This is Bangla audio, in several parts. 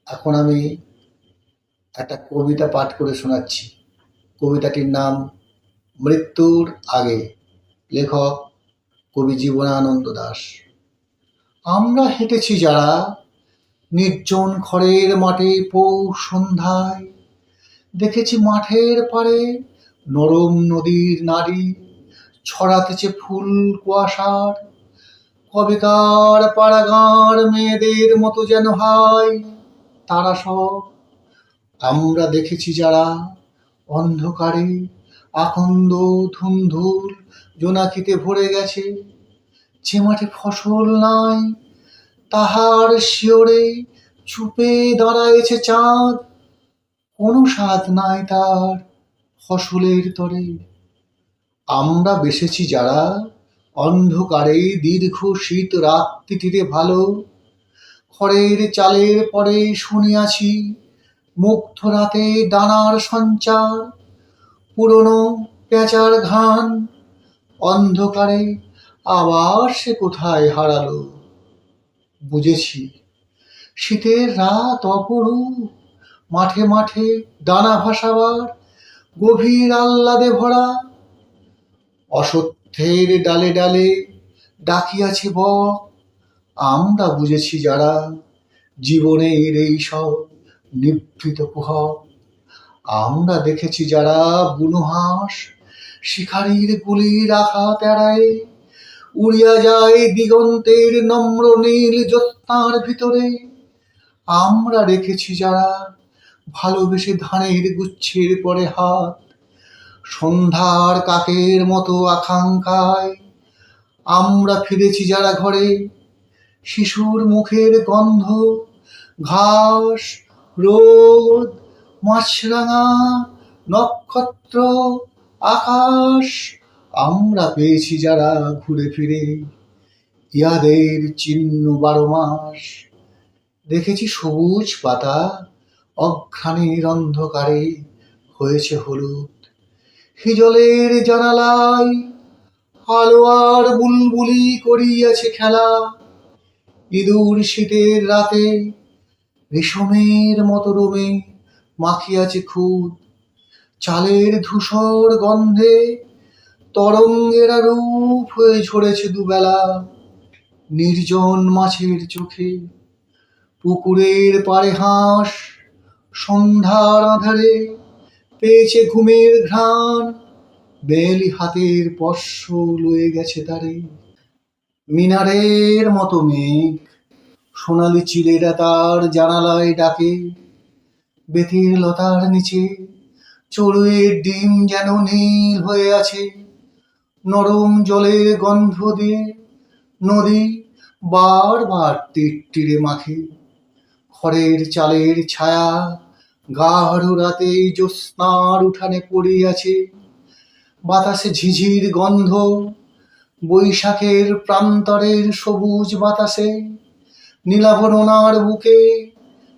এখন আমি একটা কবিতা পাঠ করে শোনাচ্ছি। কবিতাটির নাম মৃত্যুর আগে। লেখক কবি জীবনানন্দ দাশ। আমরা হেঁটেছি যারা নির্জন খড়ের মাঠে পৌষ সন্ধ্যায়, দেখেছি মাঠের পাড়ে নরম নদীর নারী ছড়াতেছে ফুল কুয়াশার। কবেকার পাড়াগাঁর মেয়েদের মতো যেন হাই তারা সব। আমরা দেখেছি যারা অন্ধকারে আখন্দ ধুন্ধুল জোনাকিতে ভরে গেছে, যে মাঠে ফসল নাই তাহার শিওরে চুপে দাঁড়ায়েছে চাঁদ, কোনো স্বাদ নাই তার ফসলের তরে। আমরা বেসেছি যারা অন্ধকারে দীর্ঘ শীত রাত্রিটিরে ভালো, খড়ের চালের পরে শুনিয়াছি মুগ্ধ রাতে ডানার সঞ্চার, পুরনো পেঁচার ঘান অন্ধকারে আবার সে কোথায় হারালো। বুঝেছি শীতের রাত অপরূপ, মাঠে মাঠে ডানা ভাসাবার গভীর আহ্লাদে ভরা। অসত্যের ডালে ডালে ডাকিয়াছে বক। আমরা বুঝেছি যারা জীবনের এই সব নিভৃত কুহক। আমরা দেখেছি যারা বুনো হাঁস শিকারীর গুলির আঘাত এড়ায় উড়িয়া যায় দিগন্তের নম্র নীল জ্যোৎস্নার ভিতরে। আমরা রেখেছি যারা ভালোবেসে ধানের গুচ্ছের পরে হাত, সন্ধ্যার কাকের মতো আকাঙ্ক্ষায়। আমরা ফিরেছি যারা ঘরে শিশুর মুখের গন্ধ, ঘাস, রোদ, মাছরাঙা নক্ষত্র, আকাশ। আমরা পেয়েছি যারা ঘুরে ফিরে ইয়াদের চিহ্ন 12 মাস। দেখেছি সবুজ পাতা অঘ্রাণের অন্ধকারে হয়েছে হলুদ, হিজলের জানালায় আলো আর বুলবুলি করিয়াছে খেলা। ইঁদুর শীতের রাতে রেশমের মতো রোমে মাখিয়াছে খুদ, চালের ধূসর গন্ধে তরঙ্গেরা রূপ হয়ে ঝরেছে দুবেলা। নির্জন মাছের চোখে পুকুরের পাড়ে হাঁস সন্ধ্যার আঁধারে পেয়েছে ঘুমের ঘ্রাণ, বেলি হাতের স্পর্শ লয়ে গেছে তারে। মিনারের মতো মেঘ সোনালি চিলেরা তার জানালায় ডাকে, বেতের লতার নিচে চড়ুইয়ের ডিম যেন নীল হয়ে আছে। নরম জলের গন্ধ দিয়ে নদী বারবার টিটটিরে মাখে। খড়ের চালের ছায়া গাঢ় রাতে জ্যোৎস্নার উঠানে পড়িয়াছে। বাতাসে ঝিঝির গন্ধ, বৈশাখের প্রান্তরের সবুজ বাতাসে নীলাভরণার বুকে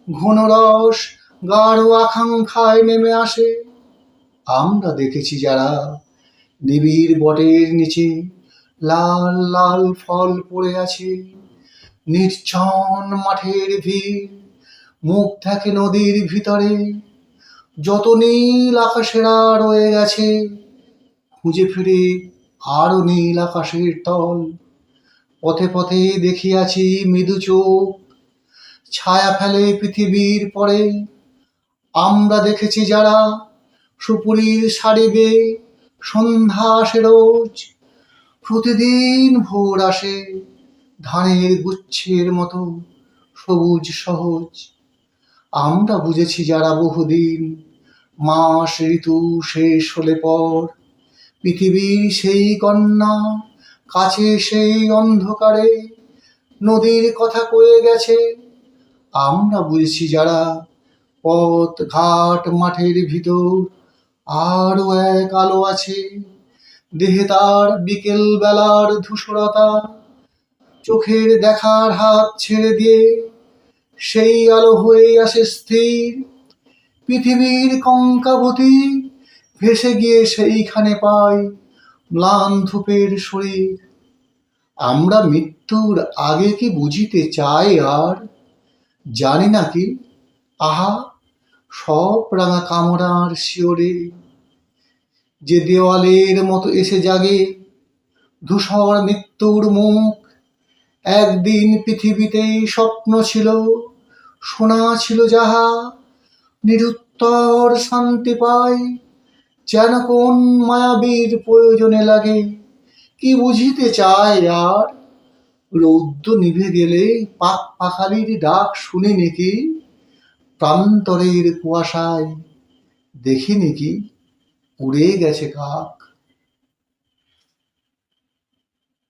ঘন রস গাঢ় আকাঙ্ক্ষায় নেমে আসে। আমরা দেখেছি যারা নিবিড় বটের নিচে লাল লাল ফল পড়ে আছে। নির্জন মাঠের ভিড় মুখ থাকে নদীর ভিতরে, যত নীল আকাশেরা রয়ে গেছে খুঁজে ফিরে আরো নীল আকাশের তল। পথে পথে দেখিয়াছি মৃদু চোখ ছায়া ফেলে পৃথিবীর পরে। আমরা দেখেছি যারা সুপুরির শাড়ি বেয়ে সন্ধ্যা আসে রোজ, প্রতিদিন ভোর আসে ধানের গুচ্ছের মতো সবুজ সহজ। আমরা বুঝেছি যারা বহুদিন মাস ঋতু শেষ হলে পর পৃথিবীর সেই কন্যা কাছে সেই অন্ধকারে নদীর কথা কয়ে গেছে। আমরা বুঝেছি যারা পথ ঘাট মাঠের ভিতর আরো এক আলো আছে, দেহে তার বিকেল বেলার ধূসরতা। চোখের দেখার হাত ছেড়ে দিয়ে সেই আলো হয়ে আসে স্থির। পৃথিবীর কঙ্কাবতী ভেসে গিয়ে সেইখানে পায় ম্লান ধূপের শরীর। আমরা মৃত্যুর আগে কি বুঝিতে চাই আর জানি না কি আহা, সব রাঙা কামরার শিওরে, যে দেওয়ালের মতো এসে জাগে ধূসর মৃত্যুর মুখ। একদিন পৃথিবীতে স্বপ্ন ছিল, সোনা ছিল যাহা, নিরুত্তর শান্তি পায় যেন কোন মায়াবীর প্রয়োজনে লাগে। কি বুঝিতে চায় আর? রৌদ্র নিভে গেলে পাক পাখালির ডাক শুনি নাকি? প্রান্তরের কুয়াশায় দেখি নাকি উড়ে গেছে কাক।